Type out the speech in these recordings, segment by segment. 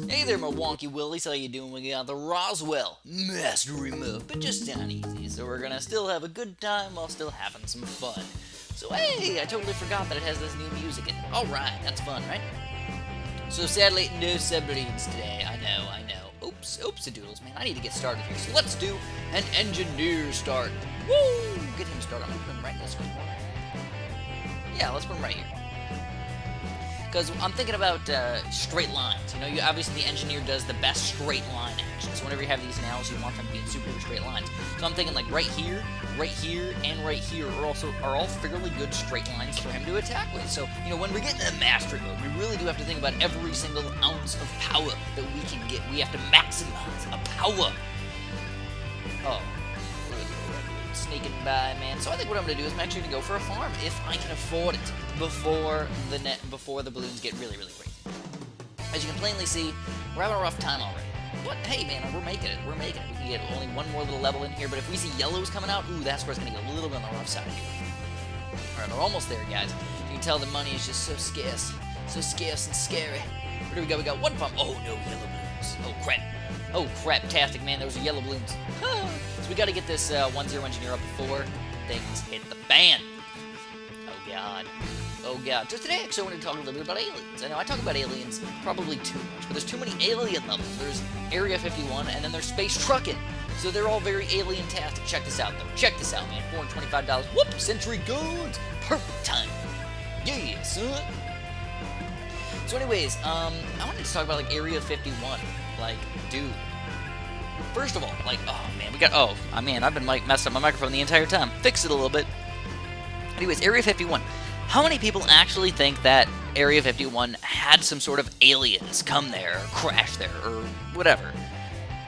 Hey there, my wonky willies. How you doing? We got the Roswell mastery mode, but just down easy. So we're gonna still have a good time while still having some fun. So hey, I totally forgot that it has this new music in it. All right, that's fun, right? So sadly, no submarines today. I know. Oops, a doodles, man. I need to get started here. So let's do an engineer start. Woo! Get him started. I'm gonna put him right in this corner. Yeah, let's put him right here. Because I'm thinking about straight lines. You know, obviously the engineer does the best straight line action. So whenever you have these nails, you want them to be in super straight lines. So I'm thinking like right here, and right here are all fairly good straight lines for him to attack with. So you know, when we get into the mastery mode, we really do have to think about every single ounce of power that we can get. We have to maximize a power. Oh. Sneaking by, man. So I think what I'm gonna do is I'm actually gonna go for a farm if I can afford it before the balloons get really crazy. As you can plainly see, we're having a rough time already. But hey, man, we're making it. We can get only one more little level in here. But if we see yellows coming out, ooh, that's where it's gonna get a little bit on the rough side here. All right, we're almost there, guys. You can tell the money is just so scarce and scary. Where do we go? We got one farm. Oh no, yellow balloons. Oh crap, tastic, man. Those are yellow balloons. So we got to get this 1-0 engineer up before things hit the fan. Oh god. So today actually I want to talk a little bit about aliens. I know I talk about aliens probably too much, but there's too many alien levels. There's Area 51 and then there's space trucking. So they're all very alien-tastic. Check this out though. Check this out, man. $425. Whoop! Century guns. Perfect time. Yeah, son. So anyways, I wanted to talk about like Area 51. Like, dude. First of all, like, oh man, I've been messing up my microphone the entire time. Fix it a little bit. Anyways, Area 51. How many people actually think that Area 51 had some sort of aliens come there, or crash there, or whatever?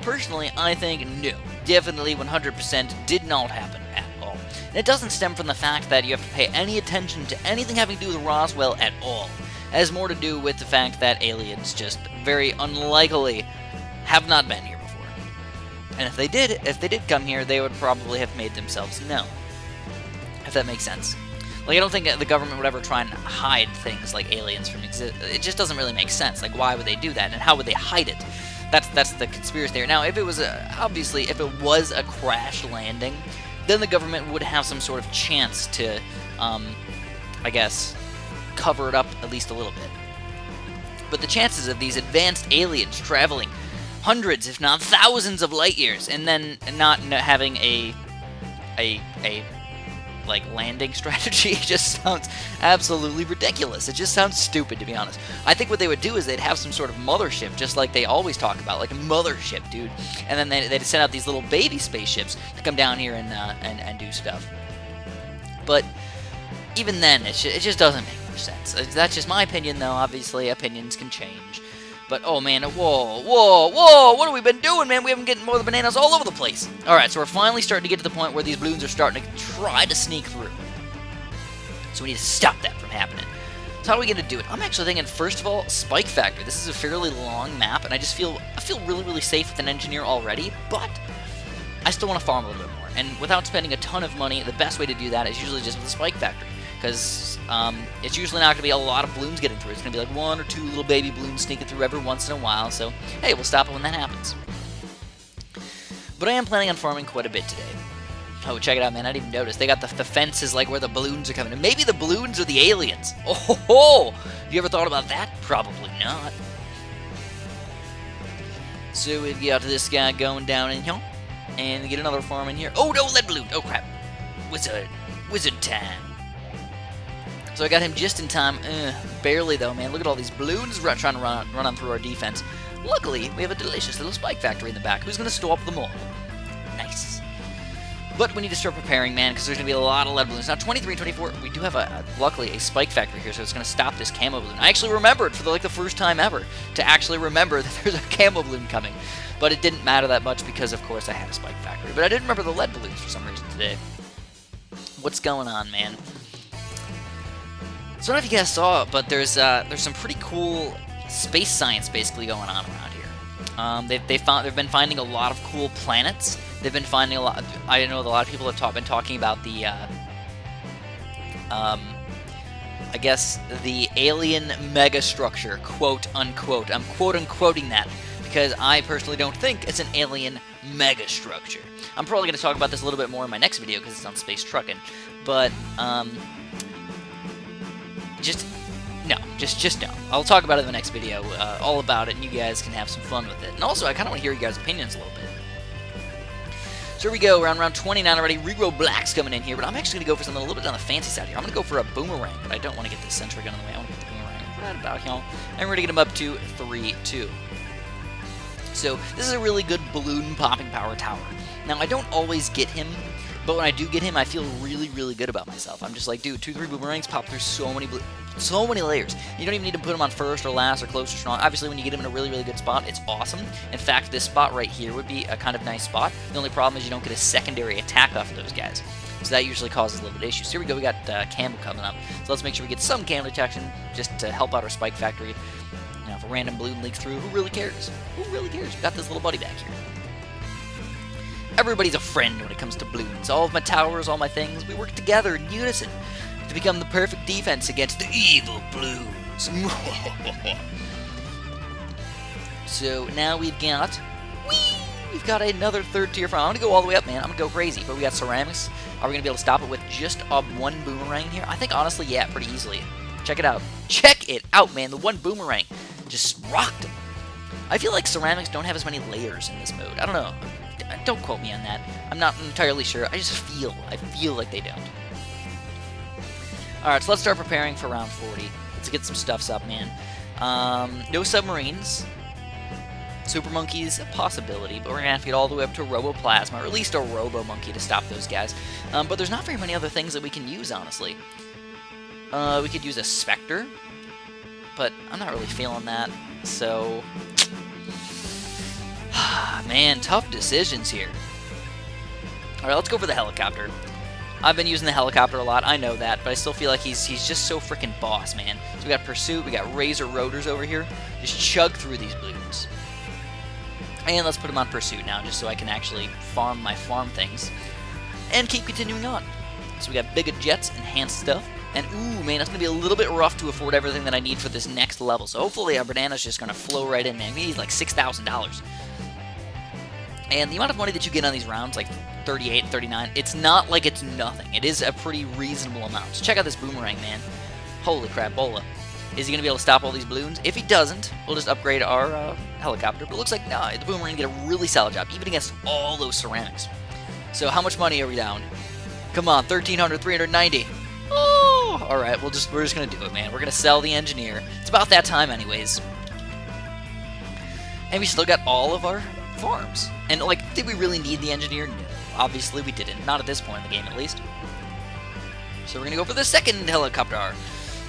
Personally, I think no. Definitely 100% did not happen at all. And it doesn't stem from the fact that you have to pay any attention to anything having to do with Roswell at all. It has more to do with the fact that aliens just very unlikely have not been here before. And if they did come here, they would probably have made themselves known. If that makes sense. Like, I don't think the government would ever try and hide things like aliens from it just doesn't really make sense. Like, why would they do that? And how would they hide it? That's the conspiracy theory. Now, if it was if it was a crash landing, then the government would have some sort of chance to, I guess, cover it up at least a little bit. But the chances of these advanced aliens traveling hundreds, if not thousands, of light years, and then not having a like landing strategy just sounds absolutely ridiculous. It just sounds stupid, to be honest. I think what they would do is they'd have some sort of mothership, just like they always talk about, like a mothership, dude. And then they'd send out these little baby spaceships to come down here and do stuff. But even then, it just doesn't make much sense. That's just my opinion, though. Obviously, opinions can change. But, oh man, whoa, what have we been doing, man? We haven't getting more of the bananas all over the place. Alright, so we're finally starting to get to the point where these balloons are starting to try to sneak through. So we need to stop that from happening. So how are we going to do it? I'm actually thinking, first of all, Spike Factory. This is a fairly long map, and I feel really safe with an engineer already, but I still want to farm a little bit more. And without spending a ton of money, the best way to do that is usually just with a Spike Factory. Because it's usually not going to be a lot of balloons getting through. It's going to be like one or two little baby balloons sneaking through every once in a while. So, hey, we'll stop it when that happens. But I am planning on farming quite a bit today. Oh, check it out, man. I didn't even notice. They got the fences like where the balloons are coming in. Maybe the balloons are the aliens. Oh, ho, ho. Have you ever thought about that? Probably not. So we've got this guy going down in here. And we get another farm in here. Oh, no, lead balloon. Oh, crap. Wizard time. So I got him just in time. Barely, though, man. Look at all these balloons trying to run on through our defense. Luckily, we have a delicious little Spike Factory in the back. Who's going to stop them all? Nice. But we need to start preparing, man, because there's going to be a lot of lead balloons. Now, 23 and 24, we do have, luckily, a Spike Factory here, so it's going to stop this camo balloon. I actually remembered for, the first time ever to actually remember that there's a camo balloon coming. But it didn't matter that much because, of course, I had a Spike Factory. But I didn't remember the lead balloons for some reason today. What's going on, man? So I don't know if you guys saw it, but there's some pretty cool space science basically going on around here. They've been finding a lot of cool planets. They've been finding a lot. I know that a lot of people have been talking about the I I guess, the alien megastructure, quote unquote. I'm quote unquoting that because I personally don't think it's an alien megastructure. I'm probably going to talk about this a little bit more in my next video because it's on space trucking, but just no. I'll talk about it in the next video, all about it, and you guys can have some fun with it. And also, I kind of want to hear you guys' opinions a little bit. So here we go, we're on round 29 already. Regrow Black's coming in here, but I'm actually going to go for something a little bit on the fancy side here. I'm going to go for a boomerang, but I don't want to get the sentry gun in the way. I want to get the boomerang right about here. And we're going to get him up to 3-2. So this is a really good balloon popping power tower. Now, I don't always get him, but when I do get him, I feel really, really good about myself. I'm just like, dude, 2-3 boomerangs pop through so many layers. You don't even need to put him on first or last or close or strong. Obviously, when you get him in a really, really good spot, it's awesome. In fact, this spot right here would be a kind of nice spot. The only problem is you don't get a secondary attack off of those guys. So that usually causes a little bit of issues. Here we go, we got camo coming up. So let's make sure we get some camo detection just to help out our spike factory. You know, if a random balloon leaks through, who really cares? Who really cares? We got this little buddy back here. Everybody's a friend when it comes to balloons. All of my towers, all my things, we work together in unison to become the perfect defense against the evil balloons. So now we've got another third tier farm. I'm going to go all the way up, man. I'm going to go crazy. But we got ceramics. Are we going to be able to stop it with just one boomerang here? I think, honestly, yeah, pretty easily. Check it out. Check it out, man. The one boomerang just rocked him. I feel like ceramics don't have as many layers in this mode. I don't know. Don't quote me on that. I'm not entirely sure. I feel like they don't. Alright, so let's start preparing for round 40. Let's get some stuffs up, man. No submarines. Super Monkey's a possibility, but we're going to have to get all the way up to Roboplasma, or at least a Robo Monkey to stop those guys. But there's not very many other things that we can use, honestly. We could use a Spectre, but I'm not really feeling that, so... Man, tough decisions here. Alright, let's go for the helicopter. I've been using the helicopter a lot, I know that, but I still feel like he's just so freaking boss, man. So we got Pursuit, we got Razor Rotors over here. Just chug through these balloons. And let's put him on Pursuit now, just so I can actually farm my farm things. And keep continuing on. So we got bigger jets, enhanced stuff. And ooh, man, that's going to be a little bit rough to afford everything that I need for this next level. So hopefully our banana's just going to flow right in, man. We need like $6,000. And the amount of money that you get on these rounds, like 38, 39, it's not like it's nothing. It is a pretty reasonable amount. So check out this boomerang, man. Holy crap, Bola. Is he going to be able to stop all these balloons? If he doesn't, we'll just upgrade our helicopter. But it looks like, nah, the boomerang did a really solid job, even against all those ceramics. So how much money are we down? Come on, 1,390. Oh! Alright, we're just going to do it, man. We're going to sell the engineer. It's about that time anyways. And we still got all of our farms. And, like, did we really need the engineer? No. Obviously we didn't. Not at this point in the game, at least. So we're going to go for the second helicopter.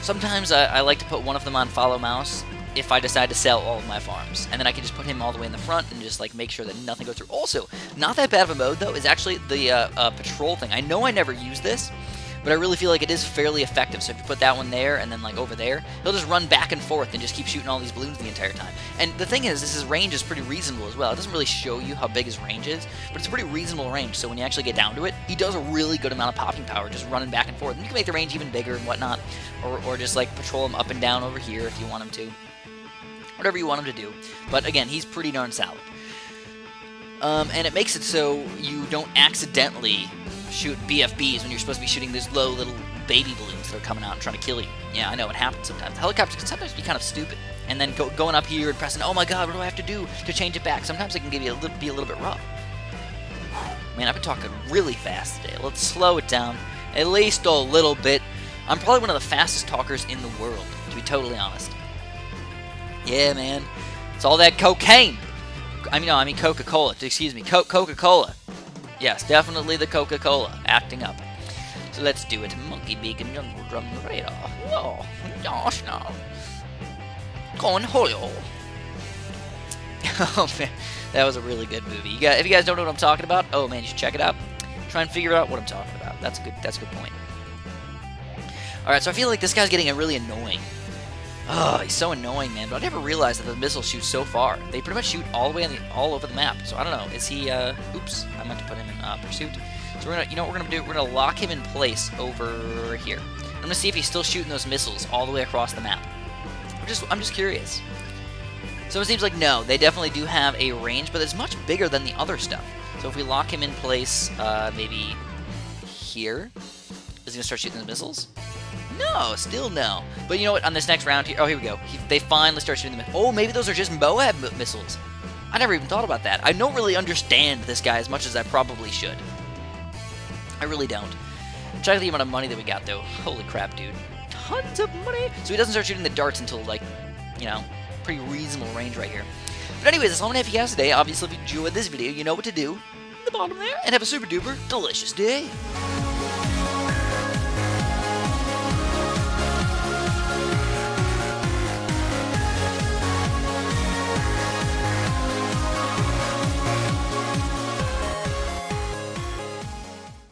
Sometimes I like to put one of them on follow mouse if I decide to sell all of my farms. And then I can just put him all the way in the front and just, like, make sure that nothing goes through. Also, not that bad of a mode, though, is actually the patrol thing. I know I never use this, but I really feel like it is fairly effective. So if you put that one there and then, like, over there, he'll just run back and forth and just keep shooting all these balloons the entire time. And the thing is, his range is pretty reasonable as well. It doesn't really show you how big his range is, but it's a pretty reasonable range. So when you actually get down to it, he does a really good amount of popping power just running back and forth. And you can make the range even bigger and whatnot, or just, like, patrol him up and down over here if you want him to. Whatever you want him to do. But again, he's pretty darn solid. And it makes it so you don't accidentally shoot BFBs when you're supposed to be shooting these low little baby balloons that are coming out and trying to kill you. Yeah, I know, it happens sometimes. The helicopters can sometimes be kind of stupid. And then going up here and pressing, oh my god, what do I have to do to change it back? Sometimes it can be a little bit rough. Man, I've been talking really fast today. Let's slow it down at least a little bit. I'm probably one of the fastest talkers in the world, to be totally honest. Yeah, man. It's all that cocaine. I mean Coca-Cola. Excuse me, Coca-Cola. Yes, definitely the Coca-Cola acting up. So let's do it. Monkey Beacon, Jungle Drum Radar. Oh, gosh, no. Going Julio. Oh, man. That was a really good movie. If you guys don't know what I'm talking about, oh, man, you should check it out. Try and figure out what I'm talking about. That's a good point. Alright, so I feel like this guy's getting really annoying. Oh, he's so annoying, man. But I never realized that the missiles shoot so far. They pretty much shoot all the way all over the map. So I don't know. Is he? Oops, I meant to put him in pursuit. So we're gonna, you know what we're gonna do? We're gonna lock him in place over here. I'm gonna see if he's still shooting those missiles all the way across the map. I'm just curious. So it seems like no, they definitely do have a range, but it's much bigger than the other stuff. So if we lock him in place, maybe here, is he gonna start shooting those missiles? No, still no. But you know what? On this next round here, oh, here we go. They finally start shooting them. Oh, maybe those are just Moab missiles. I never even thought about that. I don't really understand this guy as much as I probably should. I really don't. Check out the amount of money that we got, though. Holy crap, dude. Tons of money. So he doesn't start shooting the darts until, like, you know, pretty reasonable range right here. But anyways, that's all I'm going to have for you guys today. Obviously, if you enjoyed this video, you know what to do. At the bottom there. And have a super duper delicious day.